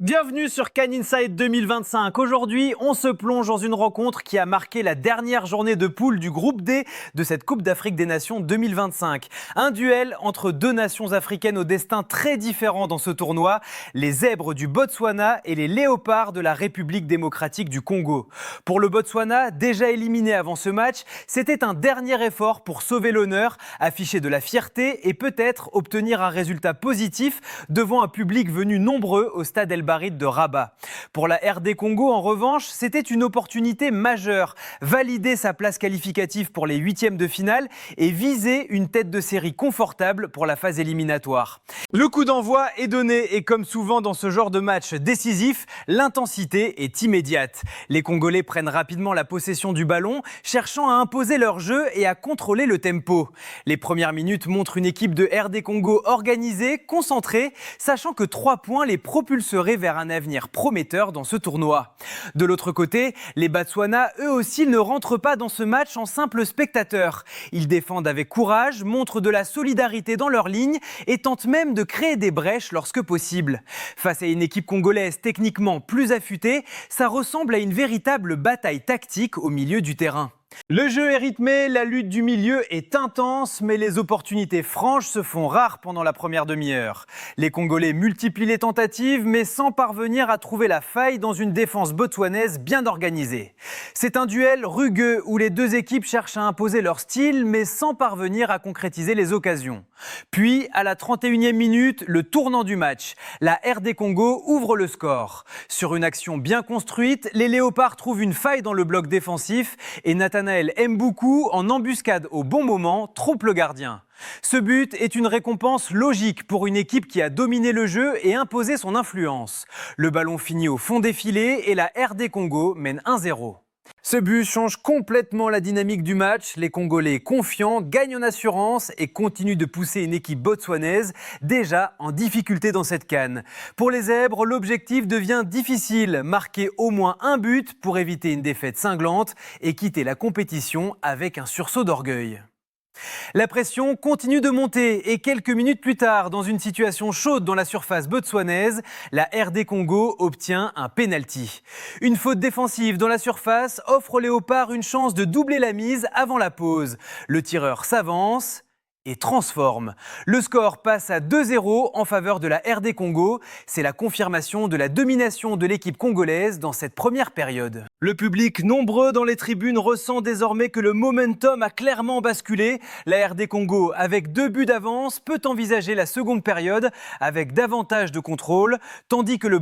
Bienvenue sur Can Inside 2025. Aujourd'hui, on se plonge dans une rencontre qui a marqué la dernière journée de poule du groupe D de cette Coupe d'Afrique des Nations 2025. Un duel entre deux nations africaines au destin très différent dans ce tournoi, les zèbres du Botswana et les léopards de la République démocratique du Congo. Pour le Botswana, déjà éliminé avant ce match, c'était un dernier effort pour sauver l'honneur, afficher de la fierté et peut-être obtenir un résultat positif devant un public venu nombreux au stade El Barid de Rabat. Pour la RD Congo, en revanche, c'était une opportunité majeure. Valider sa place qualificative pour les huitièmes de finale et viser une tête de série confortable pour la phase éliminatoire. Le coup d'envoi est donné et comme souvent dans ce genre de match décisif, l'intensité est immédiate. Les Congolais prennent rapidement la possession du ballon, cherchant à imposer leur jeu et à contrôler le tempo. Les premières minutes montrent une équipe de RD Congo organisée, concentrée, sachant que 3 points les propulseraient vers un avenir prometteur dans ce tournoi. De l'autre côté, les Botswana, eux aussi, ne rentrent pas dans ce match en simples spectateurs. Ils défendent avec courage, montrent de la solidarité dans leur ligne et tentent même de créer des brèches lorsque possible. Face à une équipe congolaise techniquement plus affûtée, ça ressemble à une véritable bataille tactique au milieu du terrain. Le jeu est rythmé, la lutte du milieu est intense, mais les opportunités franches se font rares pendant la première demi-heure. Les Congolais multiplient les tentatives, mais sans parvenir à trouver la faille dans une défense botswanaise bien organisée. C'est un duel rugueux où les deux équipes cherchent à imposer leur style, mais sans parvenir à concrétiser les occasions. Puis, à la 31e minute, le tournant du match. La RD Congo ouvre le score. Sur une action bien construite, les Léopards trouvent une faille dans le bloc défensif et Nathanaël Mboukou, en embuscade au bon moment, trompe le gardien. Ce but est une récompense logique pour une équipe qui a dominé le jeu et imposé son influence. Le ballon finit au fond des filets et la RD Congo mène 1-0. Ce but change complètement la dynamique du match. Les Congolais confiants gagnent en assurance et continuent de pousser une équipe botswanaise déjà en difficulté dans cette CAN. Pour les zèbres, l'objectif devient difficile. Marquer au moins un but pour éviter une défaite cinglante et quitter la compétition avec un sursaut d'orgueil. La pression continue de monter et quelques minutes plus tard, dans une situation chaude dans la surface botswanaise, la RD Congo obtient un penalty. Une faute défensive dans la surface offre aux Léopards une chance de doubler la mise avant la pause. Le tireur s'avance et transforme. Le score passe à 2-0 en faveur de la RD Congo. C'est la confirmation de la domination de l'équipe congolaise dans cette première période. Le public nombreux dans les tribunes ressent désormais que le momentum a clairement basculé. La RD Congo, avec 2 buts d'avance, peut envisager la seconde période avec davantage de contrôle, tandis que le